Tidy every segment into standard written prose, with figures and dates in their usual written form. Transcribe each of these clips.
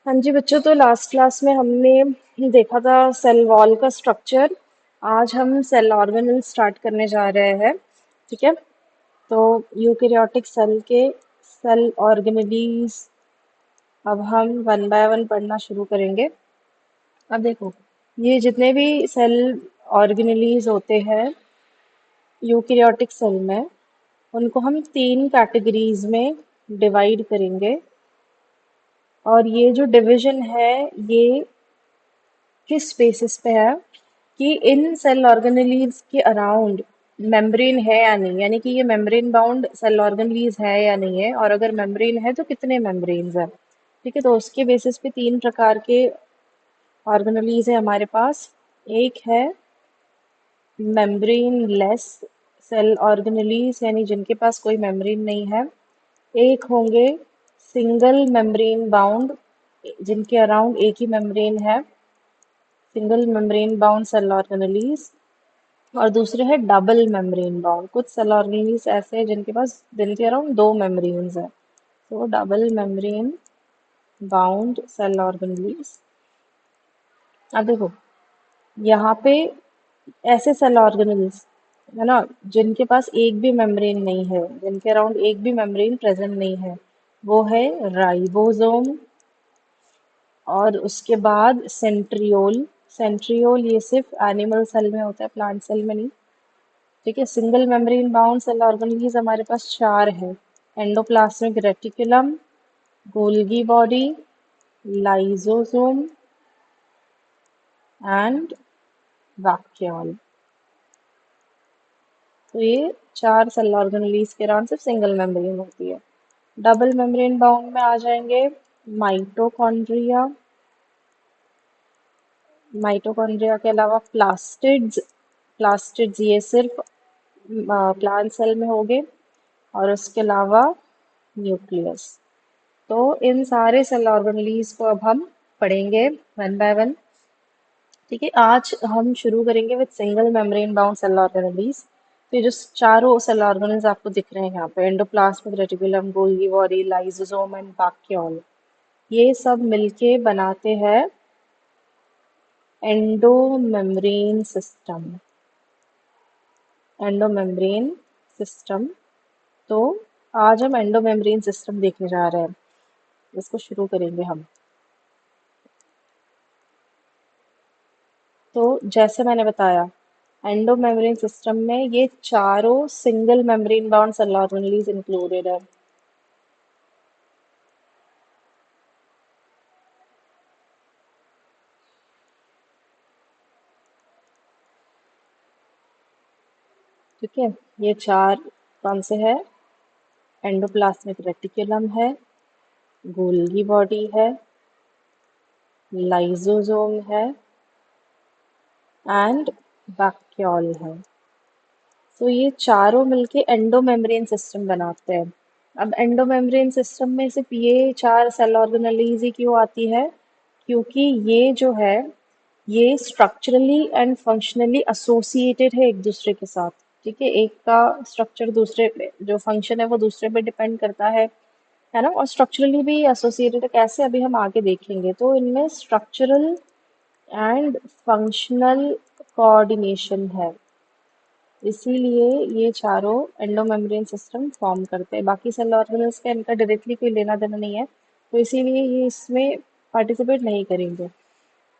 हाँ जी बच्चों, तो लास्ट क्लास में हमने देखा था सेल वॉल का स्ट्रक्चर। आज हम सेल ऑर्गेनेल स्टार्ट करने जा रहे हैं। ठीक है। तो यूकेरियोटिक सेल के सेल ऑर्गेनेलीज अब हम वन बाय वन पढ़ना शुरू करेंगे। अब देखो, ये जितने भी सेल ऑर्गेनेलीज होते हैं यूकेरियोटिक सेल में, उनको हम तीन कैटेगरीज में डिवाइड करेंगे। और ये जो डिवीजन है, ये किस बेसिस पे है कि इन सेल ऑर्गेनेलीज के अराउंड मेम्ब्रेन है या नहीं, यानी कि ये मेम्ब्रेन बाउंड सेल ऑर्गेनेलीज है या नहीं है, और अगर मेम्ब्रेन है तो कितने मेम्ब्रेन्स हैं। ठीक है, तो उसके बेसिस पे तीन प्रकार के ऑर्गेनेलीज है हमारे पास। एक है मेम्ब्रेन लेस सेल ऑर्गेनेलीज, यानी जिनके पास कोई मेम्ब्रेन नहीं है। एक होंगे सिंगल मेम्ब्रेन बाउंड, जिनके अराउंड एक ही मेम्ब्रेन है, single membrane bound cell organelles. और दूसरे है डबल मेम्ब्रेन बाउंड। कुछ सेल ऑर्गेनेलीज ऐसे हैं जिनके अराउंड दो मेम्ब्रेन्स हैं, तो double membrane bound cell organelles. अब देखो, यहाँ पे ऐसे सेल ऑर्गेनेल्स है ना, जिनके पास एक भी मेम्ब्रेन नहीं है, जिनके अराउंड एक भी मेम्ब्रेन प्रेजेंट नहीं है, वो है राइबोसोम। और उसके बाद सेंट्रियोल। सेंट्रियोल ये सिर्फ एनिमल सेल में होता है, प्लांट सेल में नहीं। ठीक है। Single membrane bound cell organelles हमारे पास चार है: endoplasmic reticulum, Golgi body, lysosome and vacuole. तो ये चार सेल ऑर्गेनेलीज के अराउंड सिर्फ सिंगल मेम्ब्रेन होती है। डबल मेम्ब्रेन बाउंड में आ जाएंगे माइटोकॉन्ड्रिया। माइटोकॉन्ड्रिया के अलावा प्लास्टिड्स। प्लास्टिड्स ये सिर्फ प्लांट सेल में होंगे। और उसके अलावा न्यूक्लियस। तो इन सारे सेल ऑर्गेनेलीज को अब हम पढ़ेंगे वन बाय वन। ठीक है, आज हम शुरू करेंगे with single membrane bound cell organelles. तो ये जो चारों सेल ऑर्गेनेल्स आपको दिख रहे हैं यहाँ पे, endoplasmic reticulum, Golgi body, lysosome and vacuole, ये सब मिलके बनाते हैं एंडोमेम्ब्रेन सिस्टम। Endomembrane system. तो आज हम एंडोमेम्ब्रेन सिस्टम देखने जा रहे हैं, इसको शुरू करेंगे हम। तो जैसे मैंने बताया, एंडोमेम्ब्रेन सिस्टम में ये चारों single membrane bound cell organelles included है। ठीक है, ये चार कौन से है? एंडोप्लाज्मिक रेटिकुलम है, गोल्गी बॉडी है, लाइसोसोम है एंड वैक्यूल है। तो ये चारों मिलके एंडोमेम्ब्रेन सिस्टम बनाते हैं। अब एंडोमेम्ब्रेन सिस्टम में सिर्फ ये चार सेल ऑर्गेनेलीज ही क्यों आती है? क्योंकि ये जो है, ये स्ट्रक्चरली एंड फंक्शनली एसोसिएटेड है एक दूसरे के साथ। ठीक है, एक का स्ट्रक्चर दूसरे पे, जो फंक्शन है वो दूसरे पे डिपेंड करता है ना। और स्ट्रक्चरली भी एसोसिएटेड है, कैसे अभी हम आगे देखेंगे। तो इनमें स्ट्रक्चरल एंड फंक्शनल कोऑर्डिनेशन है, इसीलिए ये चारों एंडोमेम्ब्रेन सिस्टम फॉर्म करते हैं। बाकी सेल ऑर्गेनल्स का इनका डायरेक्टली कोई लेना देना नहीं है, तो इसीलिए ये इसमें पार्टिसिपेट नहीं करेंगे।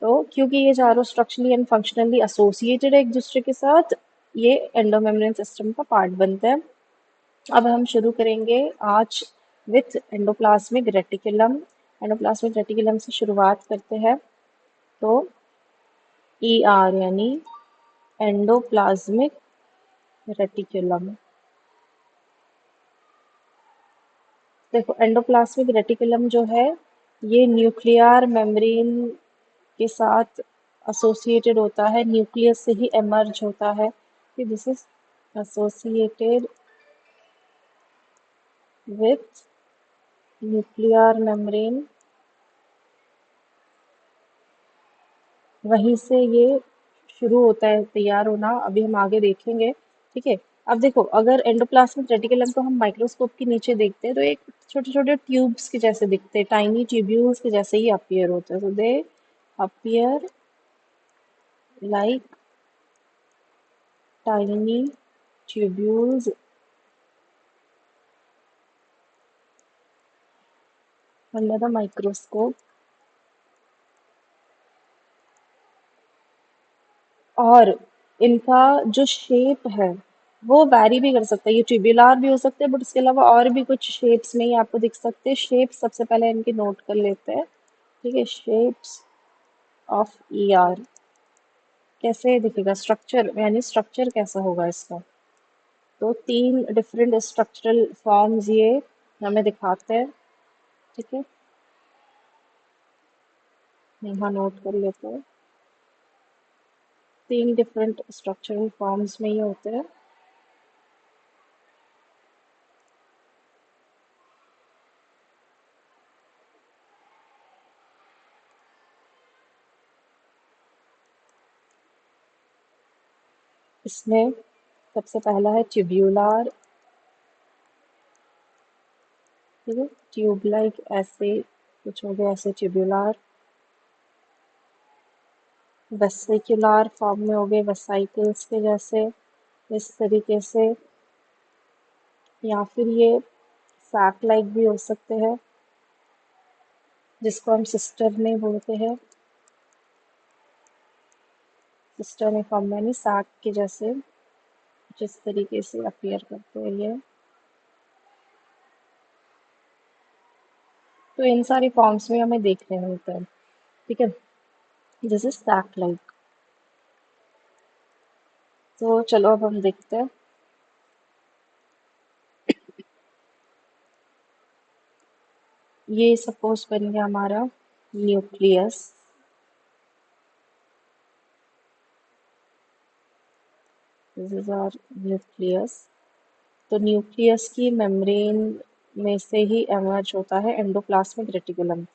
तो क्योंकि ये चारों स्ट्रक्चरली एंड फंक्शनली एसोसिएटेड है एक दूसरे के साथ, ये एंडोमेम्ब्रेन सिस्टम का पार्ट बनते हैं। अब हम शुरू करेंगे आज with endoplasmic reticulum. Endoplasmic reticulum से शुरुआत करते हैं। तो ER यानी एंडोप्लाज्मिक रेटिकुलम। देखो, एंडोप्लाज्मिक रेटिकुलम जो है, ये न्यूक्लियर मेम्ब्रेन के साथ एसोसिएटेड होता है, न्यूक्लियस से ही एमर्ज होता है कि this is associated with nuclear membrane. वहीं से ये शुरू होता है तैयार होना, अभी हम आगे देखेंगे। ठीक है, अब देखो, अगर एंडोप्लाज्मिक रेटिकुलम को हम माइक्रोस्कोप के नीचे देखते हैं तो एक छोटे छोटे ट्यूब्स के जैसे दिखते हैं, टाइनी ट्यूब्यूल्स के जैसे ही अपीयर होते हैं, तो दे appear like tiny tubules under the microscope. और इनका जो शेप है वो वैरी भी कर सकता है, ये ट्यूबुलर भी हो सकते हैं, बट उसके अलावा और भी कुछ शेप्स में ही आपको दिख सकते हैं। शेप्स सबसे पहले इनकी नोट कर लेते हैं। ठीक है, शेप्स ऑफ ईआर कैसे दिखेगा, स्ट्रक्चर यानी स्ट्रक्चर कैसा होगा इसका। तो तीन डिफरेंट स्ट्रक्चरल फॉर्म्स ये हमें दिखाते हैं। ठीक है, यहाँ नोट कर लेते हैं। तीन डिफरेंट स्ट्रक्चरल फॉर्म्स में ये होते हैं। इसमें सबसे पहला है ट्यूब्यूलर। ठीक है, ट्यूब लाइक ऐसे कुछ हो गया, ऐसे ट्यूब्यूलर। वेसिकुलर फॉर्म में हो गए, वेसाइकल्स के जैसे, इस तरीके से। या फिर ये सैक लाइक भी हो सकते हैं, जिसको हम सिस्टर में बोलते हैं। सिस्टर में फॉर्म में यानी सैक के जैसे, जिस तरीके से अपीयर करते हैं ये। तो इन सारी फॉर्म्स में हमें देखने मिलता है। ठीक है, दिस इज सैक लाइक। तो चलो अब हम देखते हैं। ये सपोज बन गया हमारा nucleus. This is our nucleus. तो न्यूक्लियस की मेम्ब्रेन में से ही एमर्ज होता है एंडोप्लाज्मिक रेटिकुलम।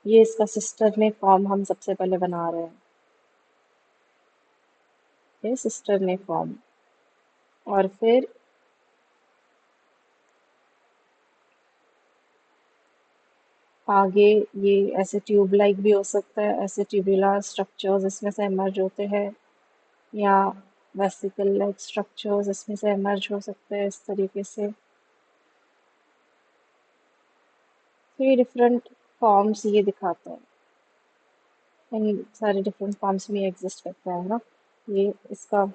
ये इसका सिस्टर ने फॉर्म हम सबसे पहले बना रहे हैं, ये सिस्टर ने फॉर्म। और फिर आगे ये ऐसे ट्यूब लाइक भी हो सकता है, ऐसे ट्यूबुलर स्ट्रक्चर्स इसमें से एमर्ज होते हैं, या वेसिकल लाइक स्ट्रक्चर्स इसमें से एमर्ज हो सकते हैं इस तरीके से। तो ये डिफरेंट फॉर्म्स ये दिखाते हैं, इन सारे डिफरेंट फॉर्म्स में एग्जिस्ट करता है ना। ये इसका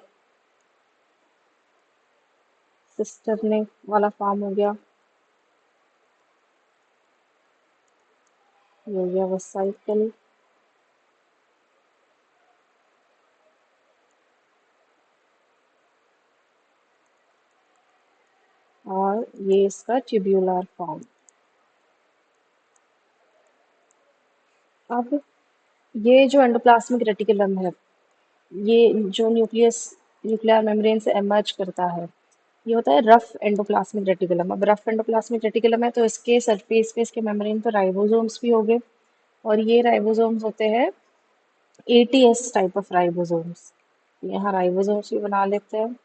सिस्टर ने वाला फॉर्म हो गया, ये हो गया वेसाइकल। और ये इसका ट्यूब्यूलर फॉर्म। अब ये जो एंडोप्लाज्मिक रेटिकुलम है, ये जो न्यूक्लियर मेम्ब्रेन से एमर्ज करता है, ये होता है रफ एंडोप्लाज्मिक रेटिकुलम। अब रफ एंडोप्लाज्मिक रेटिकुलम है तो इसके सरफेस पे, इसके मेम्ब्रेन पर राइबोसोम्स भी होंगे, और ये राइबोसोम्स होते हैं एटीएस टाइप ऑफ राइबोसोम्स। यहाँ राइबोसोम्स भी बना लेते हैं।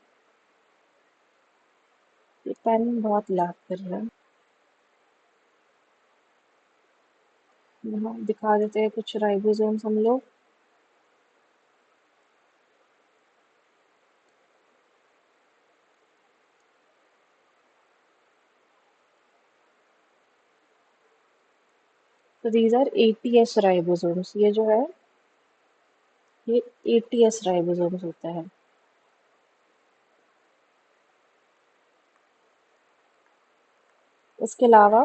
ये पेन बहुत लैग कर रहा है, यहाँ दिखा देते हैं कुछ राइबोसोम्स हम लोग। तो दीज आर एटीएस राइबोसोम्स। ये जो है ये एटीएस राइबोसोम्स होता है। इसके अलावा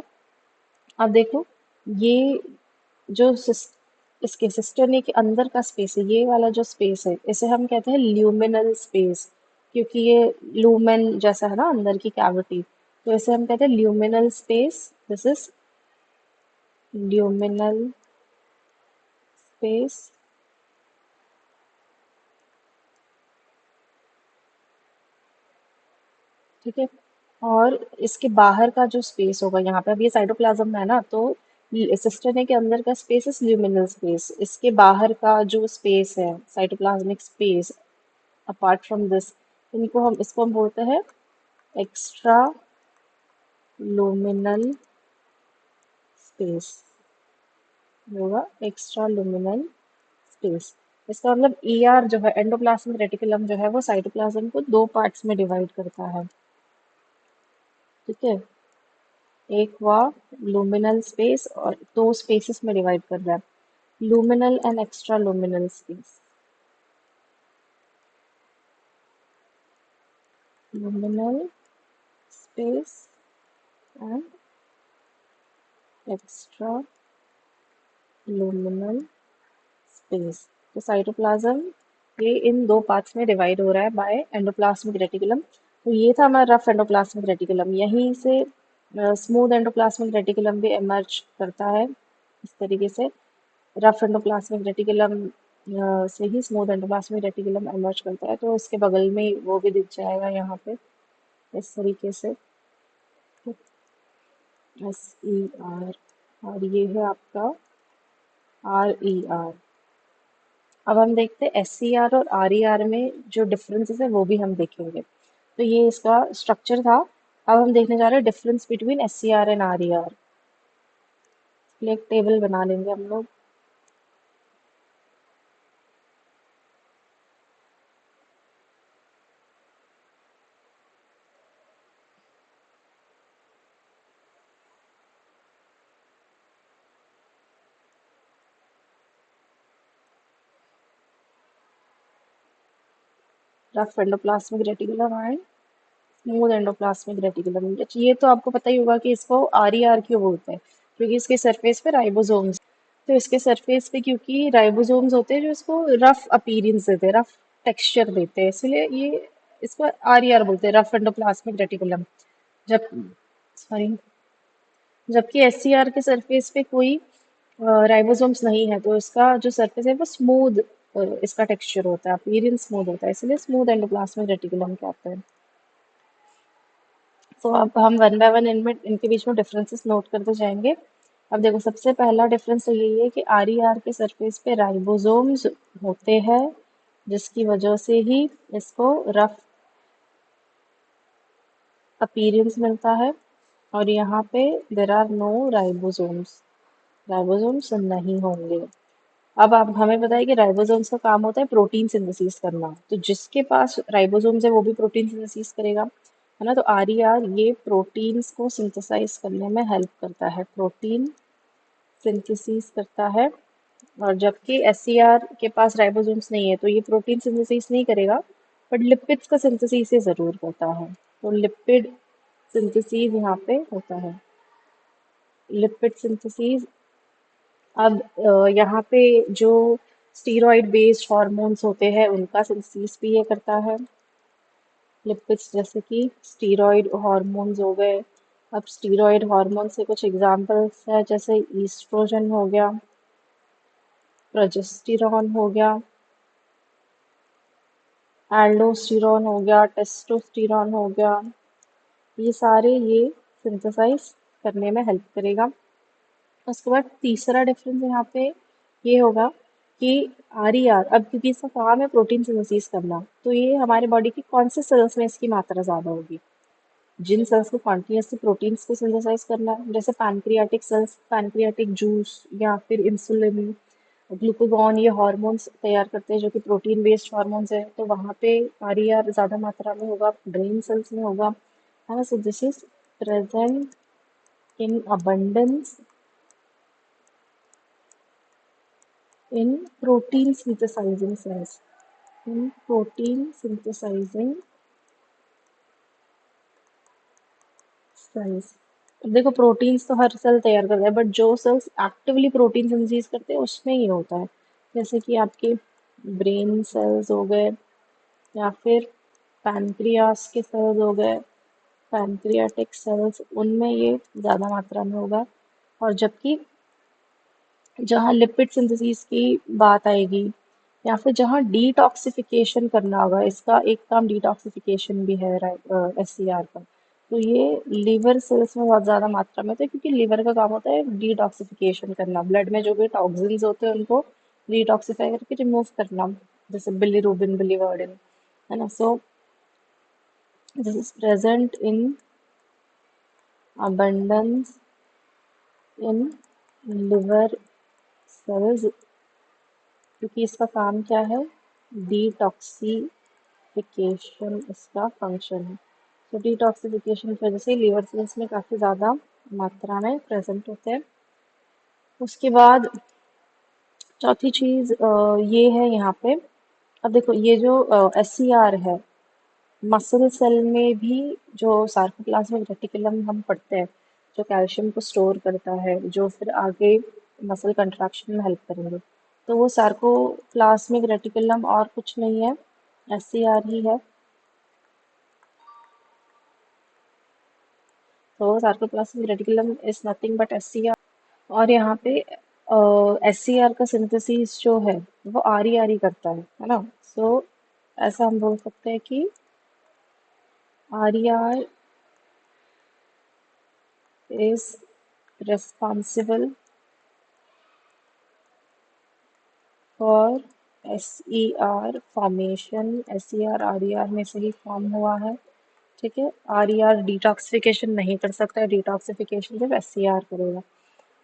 अब देखो, ये जो इसके सिस्टर्नी के अंदर का स्पेस है, ये वाला जो स्पेस है, इसे हम कहते हैं ल्यूमिनल स्पेस, क्योंकि ये लूमेन जैसा है ना अंदर की कैविटी, तो इसे हम कहते हैं luminal space. This is luminal space. ठीक है, और इसके बाहर का जो स्पेस होगा, यहाँ पे अब ये साइटोप्लाज्म है ना, तो सिस्टर्नी के अंदर का स्पेस इज ल्यूमिनल स्पेस। इसके बाहर का जो स्पेस है, cytoplasmic space, apart from this, इनको हम इसको हम बोलते हैं एक्स्ट्रा लूमिनल स्पेस होगा, एक्स्ट्रा लूमिनल स्पेस। इसका मतलब ER जो है, एंडोप्लाज्मिक रेटिकुलम जो है, वो साइटोप्लाज्म को दो पार्ट्स में डिवाइड करता है। ठीक है, एक हुआ लूमिनल स्पेस और दो स्पेसेस में डिवाइड कर रहा है, luminal and extra luminal space. Luminal space and extra luminal space. तो साइटोप्लाज्म ये इन दो पार्ट्स में डिवाइड हो रहा है बाय एंडोप्लाज्मिक रेटिकुलम। तो ये था हमारा रफ एंडोप्लाज्मिक रेटिकुलम। यहीं से स्मूथ एंडोप्लाज्मिक रेटिकुलम भी इमर्ज करता है इस तरीके से। रफ एंडोप्लाज्मिक रेटिकुलम से ही स्मूथ एंडोप्लाज्मिक रेटिकुलम इमर्ज करता है। तो इसके बगल में ही वो भी दिख जाएगा यहाँ पे इस तरीके से, SER। और ये है आपका RER। अब हम देखते हैं SCR और RER में जो डिफरेंसेस है वो भी हम देखेंगे। तो ये इसका स्ट्रक्चर था। अब हम देखने जा रहे हैं difference between SCR and RER। एक टेबल बना लेंगे हम लोग। Rough endoplasmic reticulum and smooth endoplasmic reticulum. ये तो आपको पता ही होगा कि इसको RER क्यों बोलते हैं, क्योंकि इसके सरफेस पे राइबोसोम्स। तो इसके सरफेस पे क्योंकि राइबोसोम्स होते हैं जो इसको रफ अपीयरेंस देते हैं, रफ टेक्सचर देते हैं, इसलिए ये इसको RER बोलते हैं, रफ एंडोप्लाज्मिक रेटिकुलम। जब सॉरी जबकि SCR के सरफेस पे कोई राइबोसोम्स नहीं है, तो इसका जो सरफेस है वो स्मूथ, इसका टेक्सचर होता है, अपीयरेंस स्मूथ होता है, इसलिए स्मूथ एंडोप्लाज्मिक रेटिकुलम कहते हैं। तो अब हम वन बाय वन इनमें इनके बीच में डिफरेंसेस नोट करते जाएंगे। अब देखो, सबसे पहला डिफरेंस तो यही है कि RER के सरफेस पे राइबोसोम्स होते हैं, जिसकी वजह से ही इसको रफ अपीयरेंस मिलता है। और यहाँ पे there are no ribosomes, ribosomes नहीं होंगे। अब आप हमें पता है कि राइबोसोम्स का काम होता है प्रोटीन सिंथेसिस करना, तो जिसके पास राइबोसोम्स है वो भी प्रोटीन सिंथेसिस करेगा, है ना। तो RER ये प्रोटीन्स को सिंथेसाइज करने में हेल्प करता है, प्रोटीन सिंथेसिस करता है। और जबकि SCR के पास राइबोसोम्स नहीं है, तो ये प्रोटीन सिंथेसिस नहीं करेगा, बट लिपिड्स का सिंथेसिस ये जरूर करता है। तो लिपिड सिंथेसिस यहाँ पे होता है, लिपिड सिंथेसिस। अब यहाँ पे जो स्टीरॉयड बेस्ड हॉर्मोन्स होते हैं उनका सिंथेसिस भी ये करता है, लिपिड्स, जैसे कि स्टीरॉयड हॉर्मोन्स हो गए। अब स्टीरॉयड हॉर्मोन से कुछ एग्जांपल्स है, जैसे ईस्ट्रोजन हो गया, प्रोजेस्टेरॉन हो गया, एल्डोस्टेरॉन हो गया, टेस्टोस्टेरॉन हो गया। ये सारे ये सिंथेसाइज करने में हेल्प करेगा। उसके बाद तीसरा डिफरेंस यहाँ पे ये होगा कि RER, अब क्योंकि इसका काम है प्रोटीन सिंथेसिस करना, तो ये हमारे बॉडी की कौन से सेल्स में इसकी मात्रा ज़्यादा होगी, जिन सेल्स को कॉन्टिन्यूसली प्रोटीन्स को सिंथेसाइज करना है, जैसे पैनक्रियाटिक सेल्स, पैनक्रियाटिक जूस या फिर इंसुलिन, ग्लूकागॉन, ये हॉर्मोन्स तैयार करते हैं जो कि प्रोटीन बेस्ड हॉर्मोन्स है, तो वहाँ पे RER ज़्यादा मात्रा में होगा, ब्रेन सेल्स में होगा, है ना। So this is present in abundance in protein synthesizing cells, in protein synthesizing cells। अब देखो, प्रोटीन्स तो हर सेल तैयार करता है, बट जो सेल्स एक्टिवली प्रोटीन सिंथेसिस करते हैं उसमें ये होता है, जैसे कि आपके ब्रेन सेल्स हो गए, या फिर पैनक्रियास के सेल्स हो गए, पैनक्रियाटिक सेल्स, उनमें ये ज़्यादा मात्रा में होगा। और जबकि जहाँ लिपिड सिंथेसिस की बात आएगी, या फिर जहाँ डिटॉक्सिफिकेशन करना होगा, इसका एक काम डिटॉक्सिफिकेशन भी है SCR का, तो ये लीवर सेल्स में बहुत ज़्यादा मात्रा में होता है, क्योंकि लीवर का काम होता है डिटॉक्सिफिकेशन करना, ब्लड में जो भी टॉक्सिन्स होते हैं उनको डिटॉक्सिफाई करके रिमूव करना, जैसे बिलीरुबिन, बिलीवर्डिन, है ना। सो This is present in abundance in liver cells, क्योंकि इसका काम क्या है, डिटॉक्सिफिकेशन इसका फंक्शन है। तो डिटॉक्सिफिकेशन की वजह से लिवर सेल्स में काफ़ी ज़्यादा मात्रा में प्रेजेंट होते हैं। उसके बाद चौथी चीज़ ये है यहाँ पे। अब देखो ये जो SCR है, मसल सेल में भी जो सार्कोप्लाज्मिक रेटिकुलम हम पढ़ते हैं, जो कैल्शियम को स्टोर करता है, जो फिर आगे मसल कंट्रैक्शन में हेल्प करेंगे, तो वो सार्कोप्लाज्मिक रेटिकुलम और कुछ नहीं है, SCR ही है। तो sarcoplasmic reticulum is nothing but SCR। और यहाँ पे SCR का सिंथेसिस जो है वो RE करता है ना। सो ऐसा हम बोल सकते हैं कि RER is responsible for SER formation. SER RER में से ही फॉर्म हुआ है, ठीक है। RER डिटॉक्सिफिकेशन नहीं कर सकता, डिटॉक्सिफिकेशन सिर्फ SCR करेगा।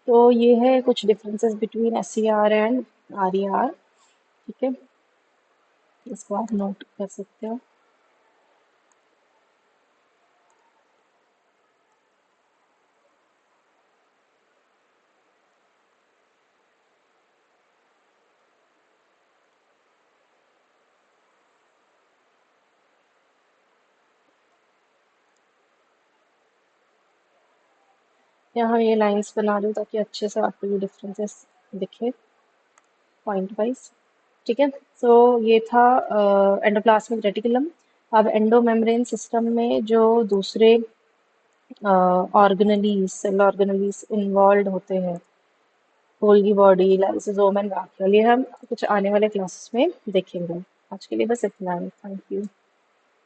तो ये है कुछ differences between SCR and RER, ठीक है, इसको आप नोट कर सकते हो। यहाँ ये लाइंस बना दो ताकि अच्छे से आपको ये डिफरेंसेस दिखे पॉइंट वाइज, ठीक है। सो ये था एंडोप्लाज्मिक रेटिकुलम। अब एंडोमेम्ब्रेन सिस्टम में जो दूसरे ऑर्गेनेलीज, सेल ऑर्गेनेलीज इन्वॉल्व होते हैं, Golgi body, lysosome and vacuole, ये हम कुछ आने वाले क्लासेस में देखेंगे। आज के लिए बस इतना ही। Thank you.